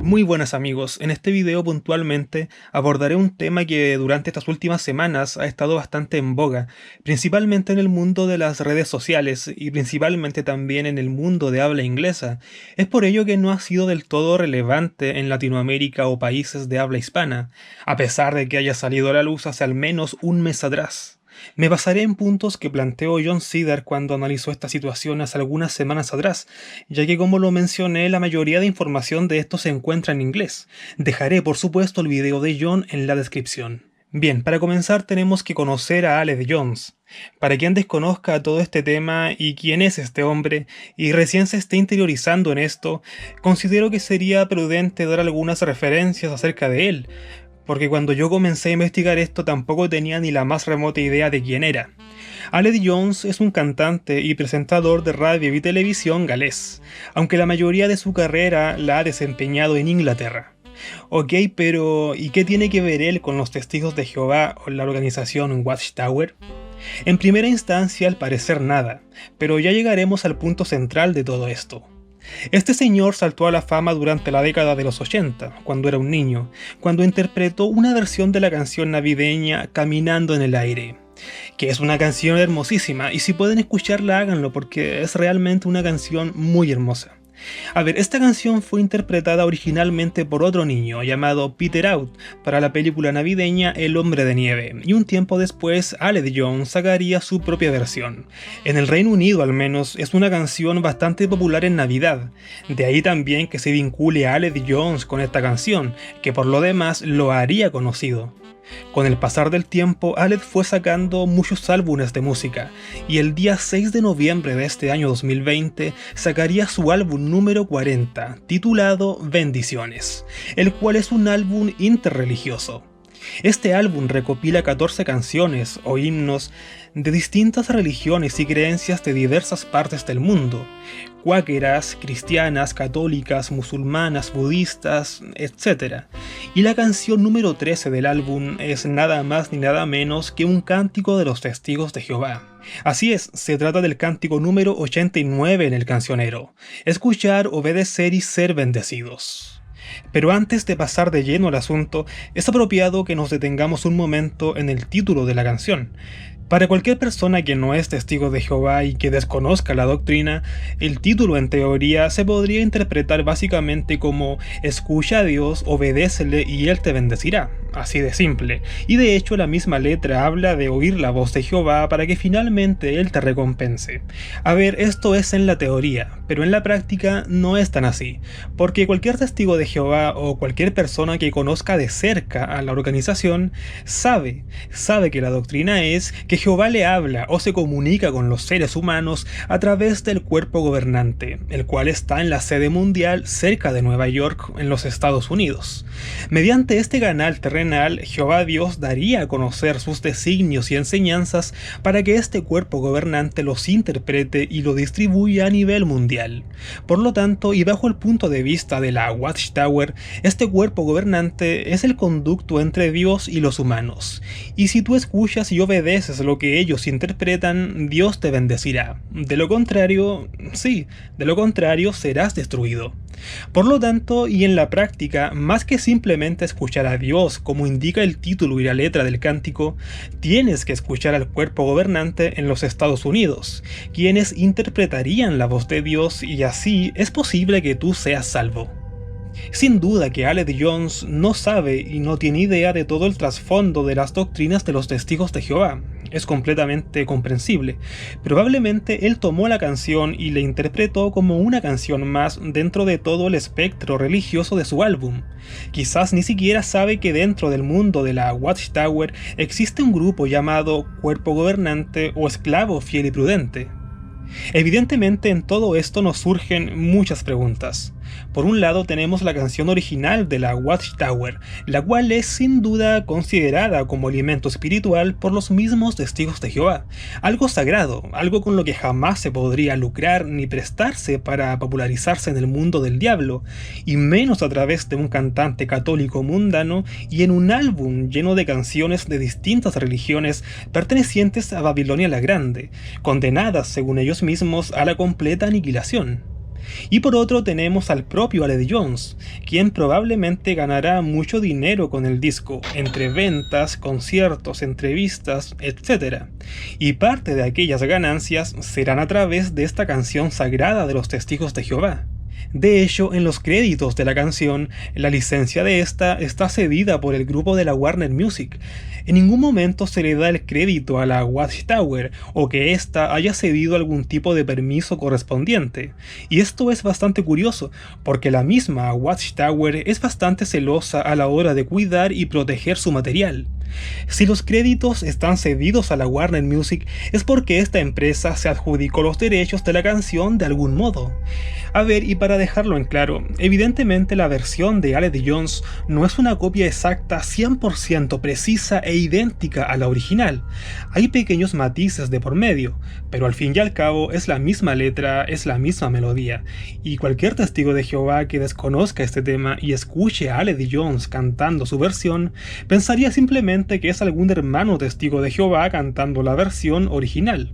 Muy buenas amigos, en este video puntualmente abordaré un tema que durante estas últimas semanas ha estado bastante en boga, principalmente en el mundo de las redes sociales y principalmente también en el mundo de habla inglesa. Es por ello que no ha sido del todo relevante en Latinoamérica o países de habla hispana, a pesar de que haya salido a la luz hace al menos un mes atrás. Me basaré en puntos que planteó John Cedar cuando analizó esta situación hace algunas semanas atrás, ya que como lo mencioné, la mayoría de información de esto se encuentra en inglés. Dejaré por supuesto el video de John en la descripción. Bien, para comenzar tenemos que conocer a Alex Jones. Para quien desconozca todo este tema y quién es este hombre, y recién se esté interiorizando en esto, considero que sería prudente dar algunas referencias acerca de él, porque cuando yo comencé a investigar esto tampoco tenía ni la más remota idea de quién era. Alex Jones es un cantante y presentador de radio y televisión galés, aunque la mayoría de su carrera la ha desempeñado en Inglaterra. Ok, pero ¿y qué tiene que ver él con los Testigos de Jehová o la organización Watchtower? En primera instancia, al parecer nada, pero ya llegaremos al punto central de todo esto. Este señor saltó a la fama durante la década de los 80, cuando era un niño, cuando interpretó una versión de la canción navideña Caminando en el aire, que es una canción hermosísima, y si pueden escucharla háganlo porque es realmente una canción muy hermosa. A ver, esta canción fue interpretada originalmente por otro niño llamado Peter Out para la película navideña El Hombre de Nieve, y un tiempo después Alex Jones sacaría su propia versión. En el Reino Unido al menos es una canción bastante popular en Navidad, de ahí también que se vincule a Alex Jones con esta canción, que por lo demás lo haría conocido. Con el pasar del tiempo, Alex fue sacando muchos álbumes de música, y el día 6 de noviembre de este año 2020 sacaría su álbum número 40, titulado Bendiciones, el cual es un álbum interreligioso. Este álbum recopila 14 canciones o himnos de distintas religiones y creencias de diversas partes del mundo, cuáqueras, cristianas, católicas, musulmanas, budistas, etc. Y la canción número 13 del álbum es nada más ni nada menos que un cántico de los Testigos de Jehová. Así es, se trata del cántico número 89 en el cancionero: escuchar, obedecer y ser bendecidos. Pero antes de pasar de lleno al asunto, es apropiado que nos detengamos un momento en el título de la canción. Para cualquier persona que no es testigo de Jehová y que desconozca la doctrina, el título en teoría se podría interpretar básicamente como escucha a Dios, obedécele y Él te bendecirá, así de simple, y de hecho la misma letra habla de oír la voz de Jehová para que finalmente Él te recompense. A ver, esto es en la teoría, pero en la práctica no es tan así, porque cualquier testigo de Jehová o cualquier persona que conozca de cerca a la organización sabe que la doctrina es que Jehová le habla o se comunica con los seres humanos a través del cuerpo gobernante, el cual está en la sede mundial cerca de Nueva York, en los Estados Unidos. Mediante este canal terrenal, Jehová Dios daría a conocer sus designios y enseñanzas para que este cuerpo gobernante los interprete y lo distribuya a nivel mundial. Por lo tanto, y bajo el punto de vista de la Watchtower, este cuerpo gobernante es el conducto entre Dios y los humanos. Y si tú escuchas y obedeces lo que ellos interpretan, Dios te bendecirá. De lo contrario, serás destruido. Por lo tanto, y en la práctica, más que simplemente escuchar a Dios, como indica el título y la letra del cántico, tienes que escuchar al cuerpo gobernante en los Estados Unidos, quienes interpretarían la voz de Dios, y así es posible que tú seas salvo. Sin duda que Alex Jones no sabe y no tiene idea de todo el trasfondo de las doctrinas de los Testigos de Jehová. Es completamente comprensible. Probablemente él tomó la canción y la interpretó como una canción más dentro de todo el espectro religioso de su álbum. Quizás ni siquiera sabe que dentro del mundo de la Watchtower existe un grupo llamado Cuerpo Gobernante o Esclavo Fiel y Prudente. Evidentemente en todo esto nos surgen muchas preguntas. Por un lado tenemos la canción original de la Watchtower, la cual es sin duda considerada como alimento espiritual por los mismos testigos de Jehová, algo sagrado, algo con lo que jamás se podría lucrar ni prestarse para popularizarse en el mundo del diablo, y menos a través de un cantante católico mundano y en un álbum lleno de canciones de distintas religiones pertenecientes a Babilonia la Grande, condenadas según ellos mismos a la completa aniquilación. Y por otro tenemos al propio Alex Jones, quien probablemente ganará mucho dinero con el disco, entre ventas, conciertos, entrevistas, etc. Y parte de aquellas ganancias serán a través de esta canción sagrada de los Testigos de Jehová. De hecho, en los créditos de la canción, la licencia de esta está cedida por el grupo de la Warner Music. En ningún momento se le da el crédito a la Watchtower o que ésta haya cedido algún tipo de permiso correspondiente. Y esto es bastante curioso, porque la misma Watchtower es bastante celosa a la hora de cuidar y proteger su material. Si los créditos están cedidos a la Warner Music es porque esta empresa se adjudicó los derechos de la canción de algún modo. A ver, y para dejarlo en claro, evidentemente la versión de Alex Jones no es una copia exacta 100% precisa e idéntica a la original. Hay pequeños matices de por medio, pero al fin y al cabo es la misma letra, es la misma melodía, y cualquier testigo de Jehová que desconozca este tema y escuche a Alex Jones cantando su versión, pensaría simplemente que es algún hermano testigo de Jehová cantando la versión original.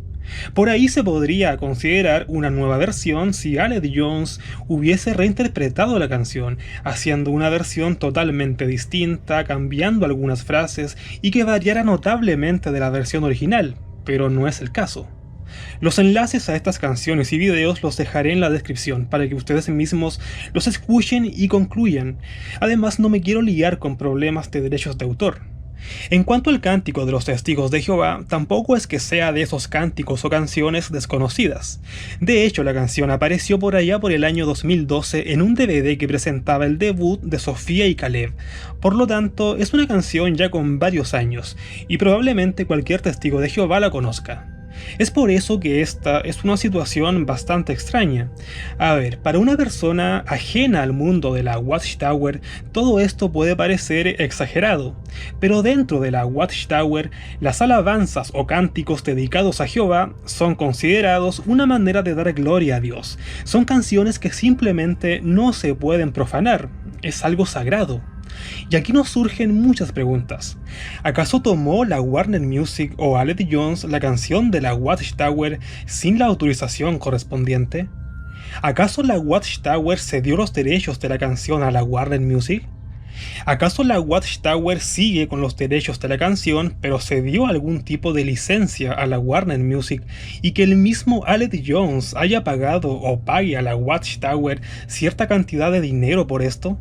Por ahí se podría considerar una nueva versión si Alex Jones hubiese reinterpretado la canción, haciendo una versión totalmente distinta, cambiando algunas frases y que variara notablemente de la versión original, pero no es el caso. Los enlaces a estas canciones y videos los dejaré en la descripción para que ustedes mismos los escuchen y concluyan. Además, no me quiero liar con problemas de derechos de autor. En cuanto al cántico de los Testigos de Jehová, tampoco es que sea de esos cánticos o canciones desconocidas. De hecho, la canción apareció por allá por el año 2012 en un DVD que presentaba el debut de Sofía y Caleb. Por lo tanto, es una canción ya con varios años, y probablemente cualquier testigo de Jehová la conozca. Es por eso que esta es una situación bastante extraña. A ver, para una persona ajena al mundo de la Watchtower, todo esto puede parecer exagerado, pero dentro de la Watchtower, las alabanzas o cánticos dedicados a Jehová son considerados una manera de dar gloria a Dios. Son canciones que simplemente no se pueden profanar, es algo sagrado. Y aquí nos surgen muchas preguntas. ¿Acaso tomó la Warner Music o Alex Jones la canción de la Watchtower sin la autorización correspondiente? ¿Acaso la Watchtower cedió los derechos de la canción a la Warner Music? ¿Acaso la Watchtower sigue con los derechos de la canción, pero cedió algún tipo de licencia a la Warner Music y que el mismo Alex Jones haya pagado o pague a la Watchtower cierta cantidad de dinero por esto?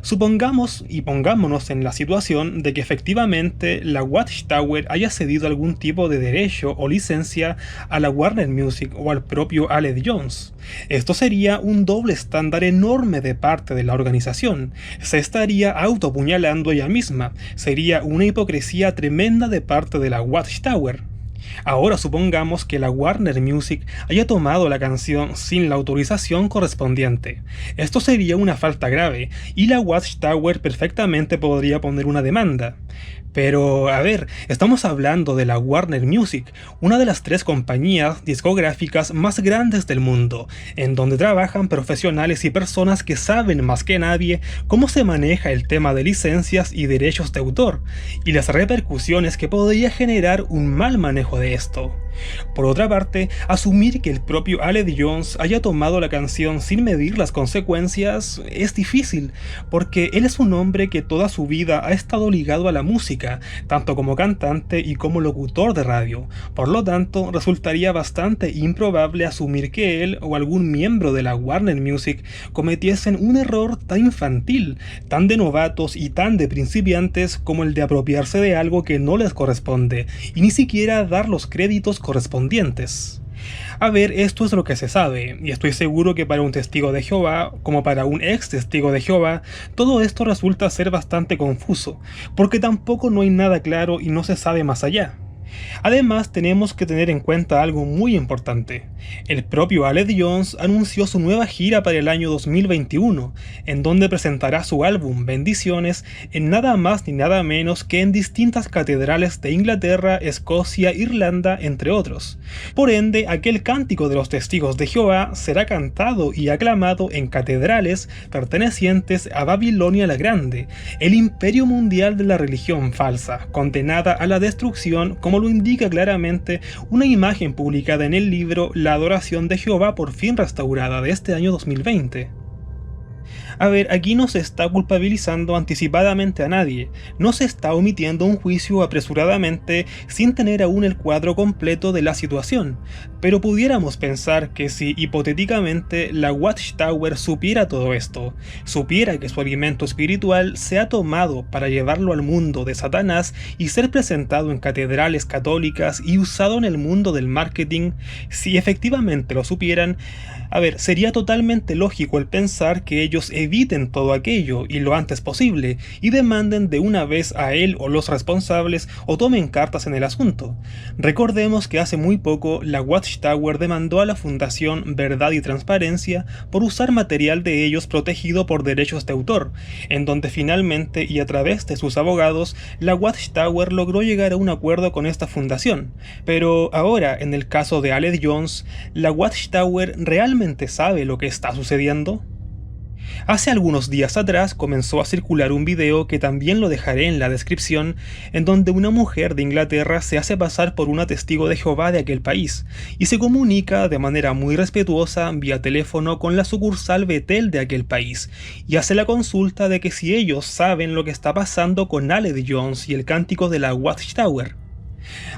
Supongamos y pongámonos en la situación de que efectivamente la Watchtower haya cedido algún tipo de derecho o licencia a la Warner Music o al propio Alex Jones. Esto sería un doble estándar enorme de parte de la organización. Se estaría autoapuñalando ella misma. Sería una hipocresía tremenda de parte de la Watchtower. Ahora supongamos que la Warner Music haya tomado la canción sin la autorización correspondiente. Esto sería una falta grave, y la Watchtower perfectamente podría poner una demanda. Pero, a ver, estamos hablando de la Warner Music, una de las 3 compañías discográficas más grandes del mundo, en donde trabajan profesionales y personas que saben más que nadie cómo se maneja el tema de licencias y derechos de autor, y las repercusiones que podría generar un mal manejo de esto. Por otra parte, asumir que el propio Alex Jones haya tomado la canción sin medir las consecuencias es difícil, porque él es un hombre que toda su vida ha estado ligado a la música, tanto como cantante y como locutor de radio. Por lo tanto, resultaría bastante improbable asumir que él o algún miembro de la Warner Music cometiesen un error tan infantil, tan de novatos y tan de principiantes como el de apropiarse de algo que no les corresponde, y ni siquiera dar los créditos correspondientes. A ver, esto es lo que se sabe, y estoy seguro que para un testigo de Jehová, como para un ex testigo de Jehová, todo esto resulta ser bastante confuso, porque tampoco no hay nada claro y no se sabe más allá. Además, tenemos que tener en cuenta algo muy importante. El propio Alex Jones anunció su nueva gira para el año 2021, en donde presentará su álbum Bendiciones en nada más ni nada menos que en distintas catedrales de Inglaterra, Escocia, Irlanda, entre otros. Por ende, aquel cántico de los Testigos de Jehová será cantado y aclamado en catedrales pertenecientes a Babilonia la Grande, el imperio mundial de la religión falsa, condenada a la destrucción como como lo indica claramente una imagen publicada en el libro La adoración de Jehová por fin restaurada de este año 2020. A ver, aquí no se está culpabilizando anticipadamente a nadie, no se está omitiendo un juicio apresuradamente sin tener aún el cuadro completo de la situación, pero pudiéramos pensar que si hipotéticamente la Watchtower supiera todo esto, supiera que su alimento espiritual se ha tomado para llevarlo al mundo de Satanás y ser presentado en catedrales católicas y usado en el mundo del marketing, si efectivamente lo supieran, a ver, sería totalmente lógico el pensar que ellos eviten todo aquello y lo antes posible y demanden de una vez a él o los responsables o tomen cartas en el asunto. Recordemos que hace muy poco la Watchtower demandó a la Fundación Verdad y Transparencia por usar material de ellos protegido por derechos de autor, en donde finalmente y a través de sus abogados la Watchtower logró llegar a un acuerdo con esta fundación. Pero ahora, en el caso de Alex Jones, ¿la Watchtower realmente sabe lo que está sucediendo? Hace algunos días atrás comenzó a circular un video que también lo dejaré en la descripción, en donde una mujer de Inglaterra se hace pasar por una testigo de Jehová de aquel país, y se comunica de manera muy respetuosa vía teléfono con la sucursal Bethel de aquel país, y hace la consulta de que si ellos saben lo que está pasando con Alex Jones y el cántico de la Watchtower.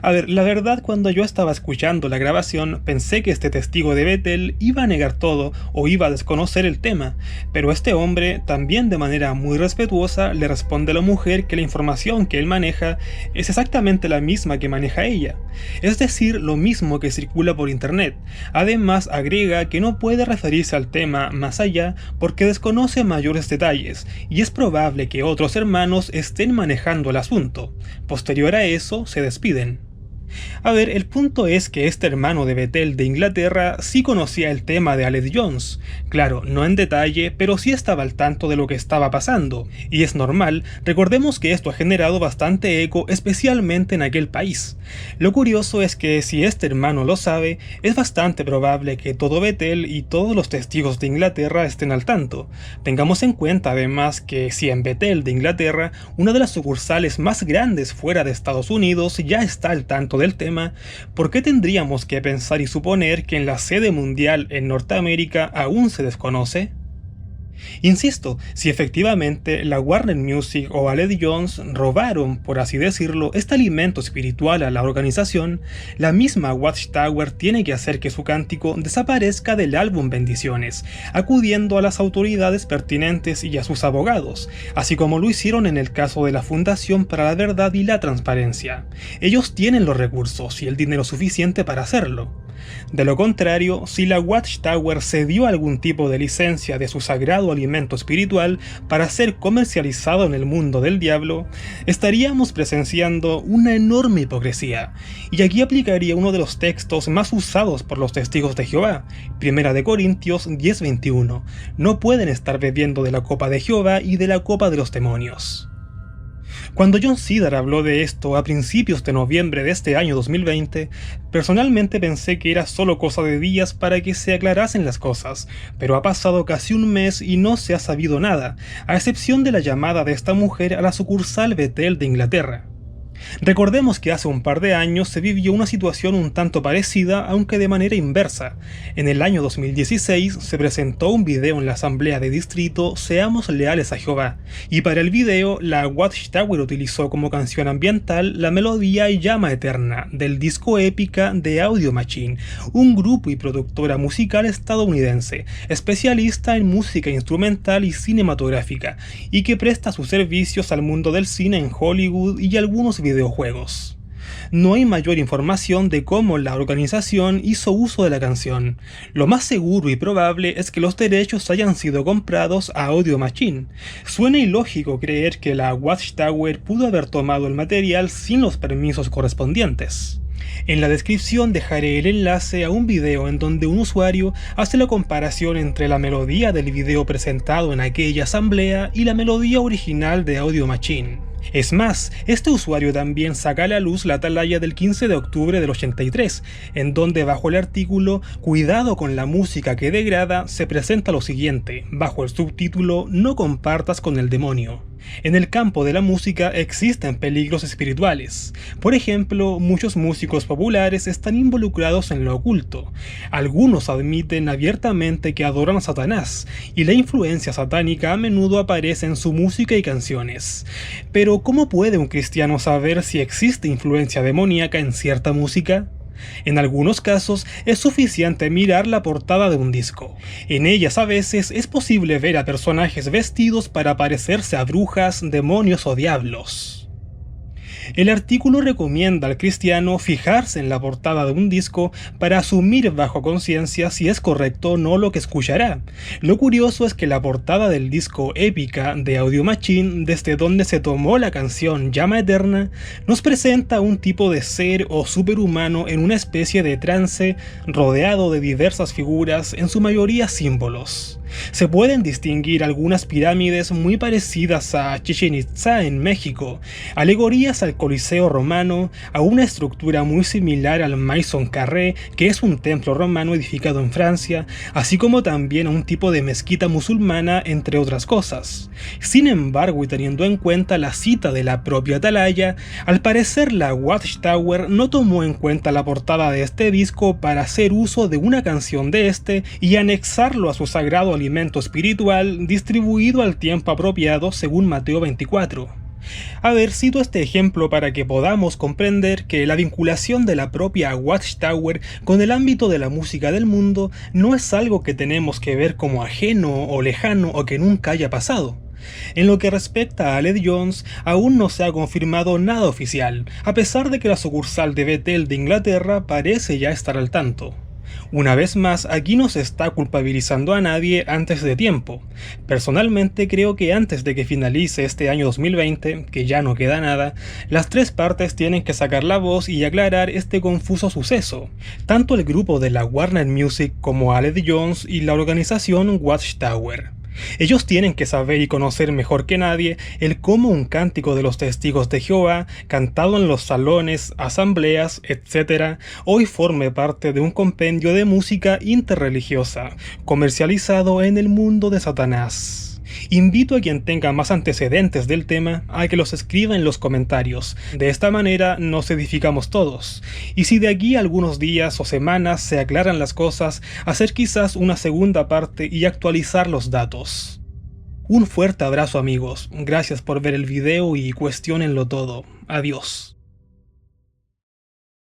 A ver, la verdad, cuando yo estaba escuchando la grabación pensé que este testigo de Bethel iba a negar todo o iba a desconocer el tema, pero este hombre, también de manera muy respetuosa, le responde a la mujer que la información que él maneja es exactamente la misma que maneja ella, es decir, lo mismo que circula por internet. Además agrega que no puede referirse al tema más allá porque desconoce mayores detalles, y es probable que otros hermanos estén manejando el asunto. Posterior a eso, se despiden. A ver, el punto es que este hermano de Bethel de Inglaterra sí conocía el tema de Alex Jones. Claro, no en detalle, pero sí estaba al tanto de lo que estaba pasando. Y es normal, recordemos que esto ha generado bastante eco, especialmente en aquel país. Lo curioso es que si este hermano lo sabe, es bastante probable que todo Bethel y todos los testigos de Inglaterra estén al tanto. Tengamos en cuenta además que si en Bethel de Inglaterra, una de las sucursales más grandes fuera de Estados Unidos ya está al tanto del tema, ¿por qué tendríamos que pensar y suponer que en la sede mundial en Norteamérica aún se desconoce? Insisto, si efectivamente la Warner Music o Alex Jones robaron, por así decirlo, este alimento espiritual a la organización, la misma Watchtower tiene que hacer que su cántico desaparezca del álbum Bendiciones, acudiendo a las autoridades pertinentes y a sus abogados, así como lo hicieron en el caso de la Fundación para la Verdad y la Transparencia. Ellos tienen los recursos y el dinero suficiente para hacerlo. De lo contrario, si la Watchtower cedió algún tipo de licencia de su sagrado alimento espiritual para ser comercializado en el mundo del diablo, estaríamos presenciando una enorme hipocresía. Y aquí aplicaría uno de los textos más usados por los testigos de Jehová, 1 Corintios 10:21. No pueden estar bebiendo de la copa de Jehová y de la copa de los demonios. Cuando John Cedar habló de esto a principios de noviembre de este año 2020, personalmente pensé que era solo cosa de días para que se aclarasen las cosas, pero ha pasado casi un mes y no se ha sabido nada, a excepción de la llamada de esta mujer a la sucursal Bethel de Inglaterra. Recordemos que hace un par de años se vivió una situación un tanto parecida, aunque de manera inversa. En el año 2016 se presentó un video en la asamblea de distrito Seamos leales a Jehová, y para el video la Watchtower utilizó como canción ambiental la melodía Llama Eterna del disco Épica de Audio Machine, un grupo y productora musical estadounidense, especialista en música instrumental y cinematográfica, y que presta sus servicios al mundo del cine en Hollywood y algunos videojuegos. No hay mayor información de cómo la organización hizo uso de la canción. Lo más seguro y probable es que los derechos hayan sido comprados a Audio Machine. Suena ilógico creer que la Watchtower pudo haber tomado el material sin los permisos correspondientes. En la descripción dejaré el enlace a un video en donde un usuario hace la comparación entre la melodía del video presentado en aquella asamblea y la melodía original de Audio Machine. Es más, este usuario también saca a la luz la atalaya del 15 de octubre del 83, en donde bajo el artículo "Cuidado con la música que degrada" se presenta lo siguiente, bajo el subtítulo "No compartas con el demonio". En el campo de la música existen peligros espirituales. Por ejemplo, muchos músicos populares están involucrados en lo oculto. Algunos admiten abiertamente que adoran a Satanás, y la influencia satánica a menudo aparece en su música y canciones. Pero, ¿cómo puede un cristiano saber si existe influencia demoníaca en cierta música? En algunos casos es suficiente mirar la portada de un disco. En ellas a veces es posible ver a personajes vestidos para parecerse a brujas, demonios o diablos. El artículo recomienda al cristiano fijarse en la portada de un disco para asumir bajo conciencia si es correcto o no lo que escuchará. Lo curioso es que la portada del disco Épica de Audio Machine, desde donde se tomó la canción Llama Eterna, nos presenta un tipo de ser o superhumano en una especie de trance rodeado de diversas figuras, en su mayoría símbolos. Se pueden distinguir algunas pirámides muy parecidas a Chichén Itzá en México, alegorías al Coliseo romano, a una estructura muy similar al Maison Carré, que es un templo romano edificado en Francia, así como también a un tipo de mezquita musulmana, entre otras cosas. Sin embargo, y teniendo en cuenta la cita de la propia atalaya, al parecer la Watchtower no tomó en cuenta la portada de este disco para hacer uso de una canción de este y anexarlo a su sagrado alimento espiritual distribuido al tiempo apropiado según Mateo 24. Cito este ejemplo para que podamos comprender que la vinculación de la propia Watchtower con el ámbito de la música del mundo no es algo que tenemos que ver como ajeno o lejano o que nunca haya pasado. En lo que respecta a Led Jones, aún no se ha confirmado nada oficial, a pesar de que la sucursal de Bethel de Inglaterra parece ya estar al tanto. Una vez más, aquí no se está culpabilizando a nadie antes de tiempo. Personalmente creo que antes de que finalice este año 2020, que ya no queda nada, las tres partes tienen que sacar la voz y aclarar este confuso suceso. Tanto el grupo de la Warner Music como Led Jones y la organización Watchtower. Ellos tienen que saber y conocer mejor que nadie el cómo un cántico de los testigos de Jehová, cantado en los salones, asambleas, etc., hoy forme parte de un compendio de música interreligiosa, comercializado en el mundo de Satanás. Invito a quien tenga más antecedentes del tema a que los escriba en los comentarios. De esta manera nos edificamos todos. Y si de aquí a algunos días o semanas se aclaran las cosas, hacer quizás una segunda parte y actualizar los datos. Un fuerte abrazo amigos, gracias por ver el video y cuestionenlo todo. Adiós.